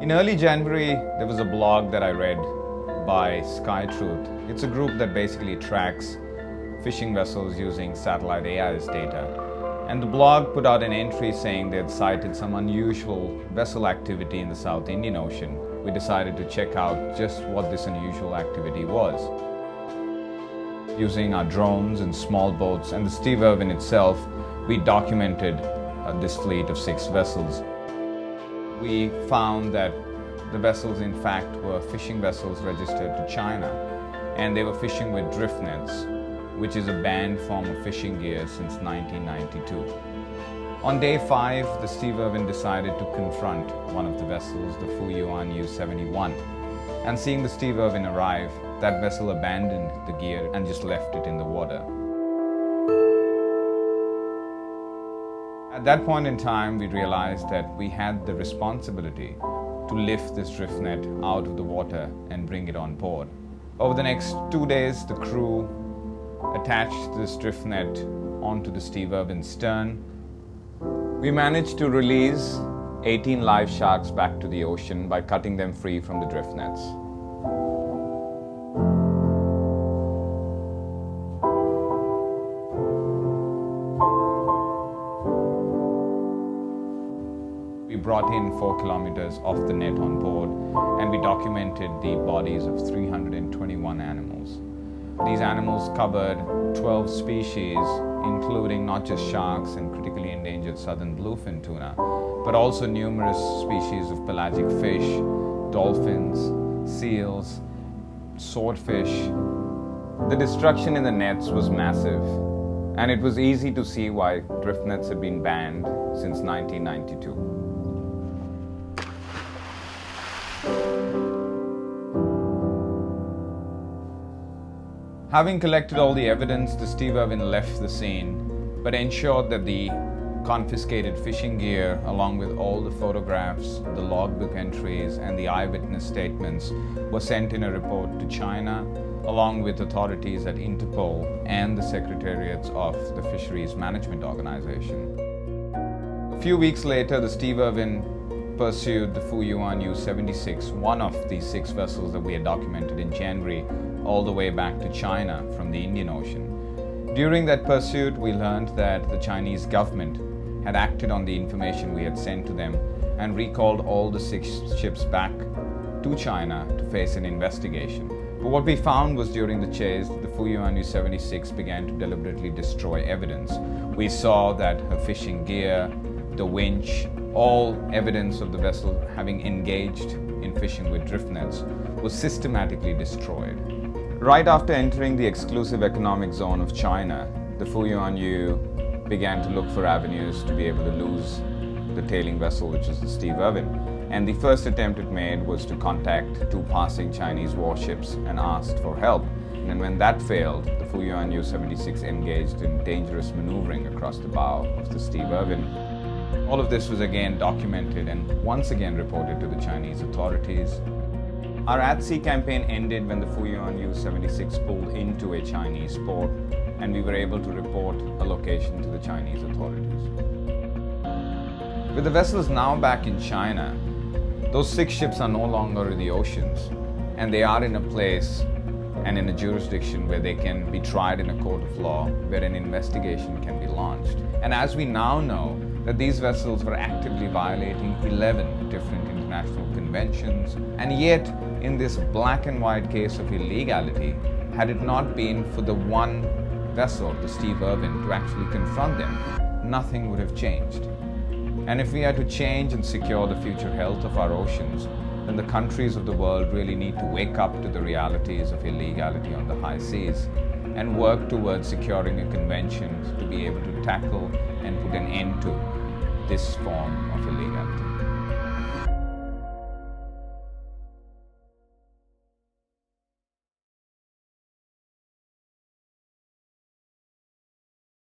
In early January, there was a blog that I read by Sky Truth. It's a group that basically tracks fishing vessels using satellite AIS data. And the blog put out an entry saying they had sighted some unusual vessel activity in the South Indian Ocean. We decided to check out just what this unusual activity was. Using our drones and small boats and the Steve Irwin itself, we documented this fleet of 6 vessels. We found that the vessels in fact were fishing vessels registered to China, and they were fishing with Driftnets, which is a banned form of fishing gear since 1992. On day 5, the Steve Irwin decided to confront one of the vessels, the Fu Yuan Yu 71. And seeing the Steve Irwin arrive, that vessel abandoned the gear and just left it in the water. At that point in time, we realized that we had the responsibility to lift this Driftnet out of the water and bring it on board. Over the next 2 days, the crew attached this Driftnet onto the Steve Irwin's stern. We managed to release 18 live sharks back to the ocean by cutting them free from the Driftnets. We brought in 4 kilometers off the net on board, and we documented the bodies of 321 animals. These animals covered 12 species, including not just sharks and critically endangered southern bluefin tuna, but also numerous species of pelagic fish, dolphins, seals, swordfish. The destruction in the nets was massive, and it was easy to see why Driftnets had been banned since 1992. Having collected all the evidence, the Steve Irwin left the scene, but ensured that the confiscated fishing gear, along with all the photographs, the logbook entries, and the eyewitness statements, were sent in a report to China, along with authorities at Interpol and the secretariats of the Fisheries Management Organization. A few weeks later, the Steve Irwin pursued the Fu Yuan Yu 76, one of the 6 vessels that we had documented in January, all the way back to China from the Indian Ocean. During that pursuit, we learned that the Chinese government had acted on the information we had sent to them and recalled all the 6 ships back to China to face an investigation. But what we found was during the chase, the Fu Yuan Yu 76 began to deliberately destroy evidence. We saw that her fishing gear, the winch, all evidence of the vessel having engaged in fishing with Driftnets was systematically destroyed. Right after entering the exclusive economic zone of China, the Fu Yuan Yu began to look for avenues to be able to lose the tailing vessel, which is the Steve Irwin. And the first attempt it made was to contact 2 passing Chinese warships and asked for help. And when that failed, the Fu Yuan Yu 76 engaged in dangerous maneuvering across the bow of the Steve Irwin. All of this was again documented and once again reported to the Chinese authorities. Our at-sea campaign ended when the Fu Yuan Yu 76 pulled into a Chinese port, and we were able to report a location to the Chinese authorities. With the vessels now back in China, those 6 ships are no longer in the oceans, and they are in a place and in a jurisdiction where they can be tried in a court of law, where an investigation can be launched. And as we now know, that these vessels were actively violating 11 different international conventions, and yet in this black and white case of illegality, had it not been for the one vessel, the Steve Irwin, to actually confront them, nothing would have changed. And if we are to change and secure the future health of our oceans, then the countries of the world really need to wake up to the realities of illegality on the high seas and work towards securing a convention to be able to tackle and put an end to this form of illegality.